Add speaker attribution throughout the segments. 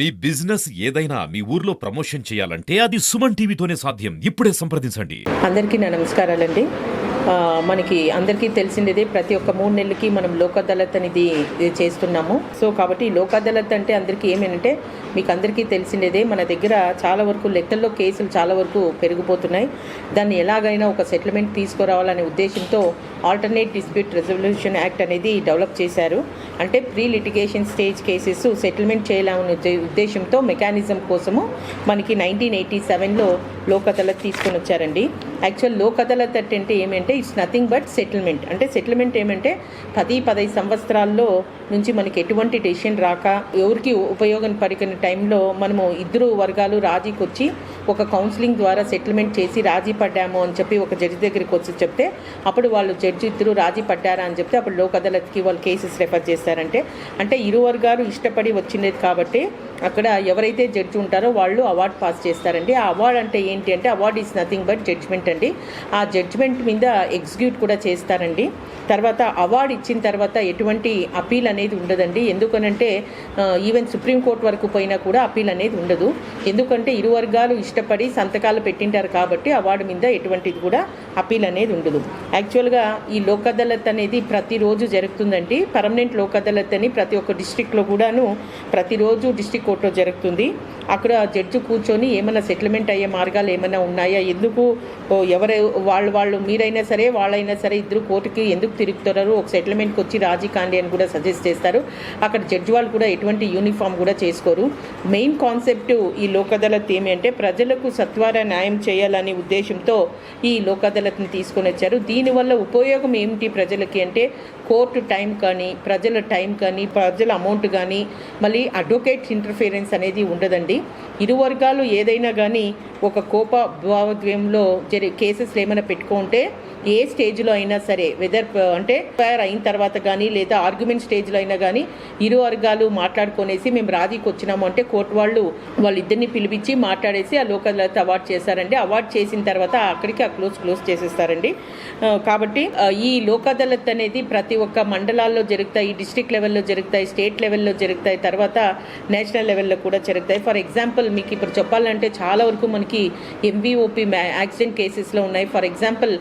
Speaker 1: మీ business ఏదైనా మీ ఊర్లో promotion చేయాలంటే అది సుమన్ టీవీతోనే సాధ్యం. ఇప్పుడే సంప్రదించండి.
Speaker 2: అందరికీ నా నమస్కారాలండి. మనకి అందరికీ తెలిసిందేదే, ప్రతి ఒక్క 3 నెలలకి మనం లోక్ అదాలత్ అనేది చేస్తున్నాము. సో కాబట్టి లోక్ అదాలత్ అంటే అందరికీ ఏమేంటంటే, మీకు అందరికీ తెలిసిందేదే, మన దగ్గర చాలా వరకు లెక్కల్లో కేసులు చాలా వరకు పెరిగిపోతున్నాయి. దాన్ని ఎలాగైనా ఒక సెటిల్మెంట్ తీసుకురావాలనే ఉద్దేశంతో ఆల్టర్నేట్ డిస్ప్యూట్ రెజల్యూషన్ యాక్ట్ అనేది డెవలప్ చేశారు. అంటే pre litigation stage cases settlement చేయాలనే ఉద్దేశంతో మెకానిజం కోసము మనకి 1987లో లోక్ అదాలత్ తీసుకొని వచ్చారండి. యాక్చువల్ లోక్ అదాలత్ అంటే ఏమంటే, ఇట్స్ నథింగ్ బట్ సెటిల్మెంట్. అంటే సెటిల్మెంట్ ఏమంటే 10-15 సంవత్సరాల్లో నుంచి మనకి ఎటువంటి డెసిషన్ రాక ఎవరికి ఉపయోగం పడిన టైంలో మనము ఇద్దరు వర్గాలు రాజీకి వచ్చి ఒక కౌన్సిలింగ్ ద్వారా సెటిల్మెంట్ చేసి రాజీ పడ్డాము అని చెప్పి ఒక జడ్జి దగ్గరికి వచ్చి చెప్తే, అప్పుడు వాళ్ళు జడ్జి ఇద్దరు రాజీ పడ్డారా అని చెప్తే అప్పుడు లోక్ అదాలత్కి వాళ్ళు కేసెస్ రెఫర్ చేస్తారంటే, అంటే ఇరు వర్గాలు ఇష్టపడి వచ్చినది కాబట్టి అక్కడ ఎవరైతే జడ్జి ఉంటారో వాళ్ళు అవార్డు పాస్ చేస్తారండి. ఆ అవార్డు అంటే ఏంటి అంటే, award is nothing but judgment అండి. ఆ జడ్జ్మెంట్ మీద ఎగ్జిక్యూట్ కూడా చేస్తారండి. తర్వాత అవార్డు ఇచ్చిన తర్వాత ఎటువంటి అపీల్ అనేది ఉండదండి. ఎందుకనంటే ఈవెన్ సుప్రీంకోర్టు వరకు పోయినా కూడా అపీల్ అనేది ఉండదు. ఎందుకంటే ఇరు వర్గాలు ఇష్టపడి సంతకాలు పెట్టింటారు కాబట్టి అవార్డు మీద ఎటువంటిది కూడా అపీల్ అనేది ఉండదు. యాక్చువల్గా ఈ లోక్ అదాలత్ అనేది ప్రతిరోజు జరుగుతుందండి. పర్మనెంట్ లోక్ అదాలత్ అని ప్రతి ఒక్క డిస్ట్రిక్ట్లో కూడాను ప్రతిరోజు డిస్ట్రిక్ట్ కోర్టులో జరుగుతుంది. అక్కడ జడ్జి కూర్చొని ఏమైనా సెటిల్మెంట్ అయ్యే మార్గాలు ఏమైనా ఉన్నాయా, ఎందుకు ఎవరు వాళ్ళు మీరైనా సరే వాళ్ళైనా సరే ఇద్దరు కోర్టుకి ఎందుకు తిరుగుతున్నారు, ఒక సెటిల్మెంట్కి వచ్చి రాజీ కాండి అని కూడా సజెస్ట్ చేస్తారు. అక్కడ జడ్జి వాళ్ళు కూడా ఎటువంటి యూనిఫామ్ కూడా చేసుకోరు. మెయిన్ కాన్సెప్ట్ ఈ లోక్ అదాలత్ ఏమి అంటే, ప్రజలకు సత్వర న్యాయం చేయాలనే ఉద్దేశంతో ఈ లోక్ అదాలత్ని తీసుకొని వచ్చారు. దీనివల్ల ఉపయోగం ఏమిటి ప్రజలకి అంటే, కోర్టు టైం కానీ ప్రజల టైం కానీ ప్రజల అమౌంట్ కానీ మళ్ళీ అడ్వకేట్స్ ఇంటర్ఫిరెన్స్ అనేది ఉండదండి. ఇరు వర్గాలు ఏదైనా కానీ ఒక కోప భావోద్వేగంలో కేసెస్లు ఏమైనా పెట్టుకుంటే ఏ స్టేజ్లో అయినా సరే, వెదర్ అంటే ఫైర్ అయిన తర్వాత కానీ లేదా ఆర్గ్యుమెంట్ స్టేజ్లో అయినా కానీ ఇరు వర్గాలు మాట్లాడుకొనేసి మేము రాజీకి వచ్చినాము అంటే కోర్టు వాళ్ళిద్దరిని పిలిపించి మాట్లాడేసి ఆ లోక్ అదాలత్ అవార్డు చేస్తారండి. అవార్డు చేసిన తర్వాత అక్కడికి ఆ క్లోజ్ చేసేస్తారండి. కాబట్టి ఈ లోక్ అదాలత్ అనేది ప్రతి ఒక్క మండలాల్లో జరుగుతాయి, డిస్ట్రిక్ట్ లెవెల్లో జరుగుతాయి, స్టేట్ లెవెల్లో జరుగుతాయి, తర్వాత నేషనల్ లెవెల్లో కూడా జరుగుతాయి. ఫర్ ఎగ్జాంపుల్ మీకు ఇప్పుడు చెప్పాలంటే చాలా వరకు మనకి MVOP యాక్సిడెంట్ కేసెస్లో ఉన్నాయి. ఫర్ ఎగ్జాంపుల్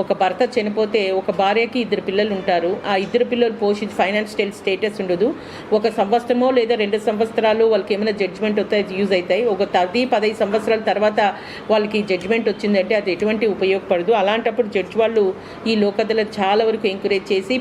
Speaker 2: ఒక భర్త చనిపోతే ఒక భార్యకి 2 పిల్లలు ఉంటారు. ఆ 2 పిల్లలు ఫైనాన్షియల్ స్టేటస్ ఉండదు. 1 సంవత్సరమో లేదా 2 సంవత్సరాలు వాళ్ళకి ఏమైనా జడ్జ్మెంట్ వస్తాయి, యూజ్ అవుతాయి. ఒక 10-15 సంవత్సరాల తర్వాత వాళ్ళకి జడ్జ్మెంట్ వచ్చిందంటే అది ఎటువంటి ఉపయోగపడదు. అలాంటప్పుడు జడ్జి వాళ్ళు ఈ లోక్ అదాలత్ చాలా వరకు ఎంకరేజ్ చేసి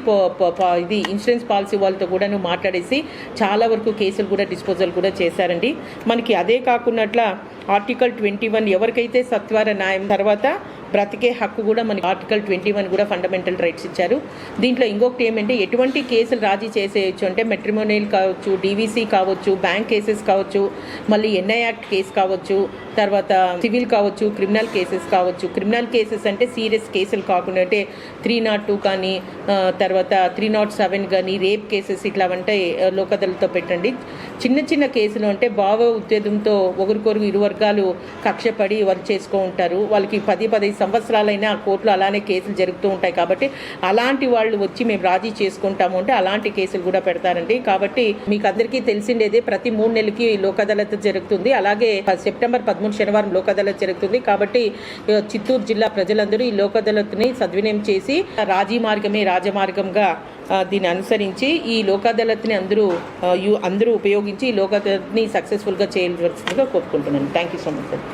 Speaker 2: ఇది ఇన్సూరెన్స్ పాలసీ వాళ్ళతో కూడా మాట్లాడేసి చాలా వరకు కేసులు కూడా డిస్పోజల్ కూడా చేశారండి. మనకి అదే కాకుండా ఆర్టికల్ 21 ఎవరికైతే సత్వర న్యాయం తర్వాత బ్రతికే హక్కు కూడా మనకి ఆర్టికల్ 21 కూడా ఫండమెంటల్ రైట్స్ ఇచ్చారు. దీంట్లో ఇంకొకటి ఏమంటే, ఎటువంటి కేసులు రాజీ చేసేయచ్చు అంటే మెట్రిమోనియల్ కావచ్చు, DVC కావచ్చు, బ్యాంక్ కేసెస్ కావచ్చు, మళ్ళీ NI యాక్ట్ కేసు కావచ్చు, తర్వాత సివిల్ కావచ్చు, క్రిమినల్ కేసెస్ కావచ్చు. క్రిమినల్ కేసెస్ అంటే సీరియస్ కేసులు కాకుండా అంటే 302 కానీ తర్వాత 307 కానీ రేప్ కేసెస్ ఇట్లా అంటే లోక్ అదాలత్తో పెట్టండి. చిన్న కేసులు అంటే భావ ఉత్తేజంతో ఒకరికొరకు ఇరు వర్గాలు కక్షపడి వర్క్ చేసుకో ఉంటారు. వాళ్ళకి 10-15 సంవత్సరాలైనా కోర్టులో అలానే కేసులు జరుగుతూ ఉంటాయి. కాబట్టి అలాంటి వాళ్ళు వచ్చి మేము రాజీ చేసుకుంటాము అంటే అలాంటి కేసులు కూడా పెడతారండి. కాబట్టి మీకు అందరికీ తెలిసిండేదే, ప్రతి 3 నెలలకి లోక్ అదాలత్ జరుగుతుంది. అలాగే సెప్టెంబర్ 13 శనివారం లోక్ అదాలత్ జరుగుతుంది. కాబట్టి చిత్తూరు జిల్లా ప్రజలందరూ ఈ లోక్ అదాలత్ని సద్వినియోగం చేసి రాజీ మార్గమే రాజమార్గంగా దీన్ని అనుసరించి ఈ లోక్ అదాలత్ని అందరూ ఉపయోగించి ఈ లోక్ అదాలత్ని సక్సెస్ఫుల్గా చేయవలసిందిగా కోరుకుంటున్నాను. Thank you so much sir.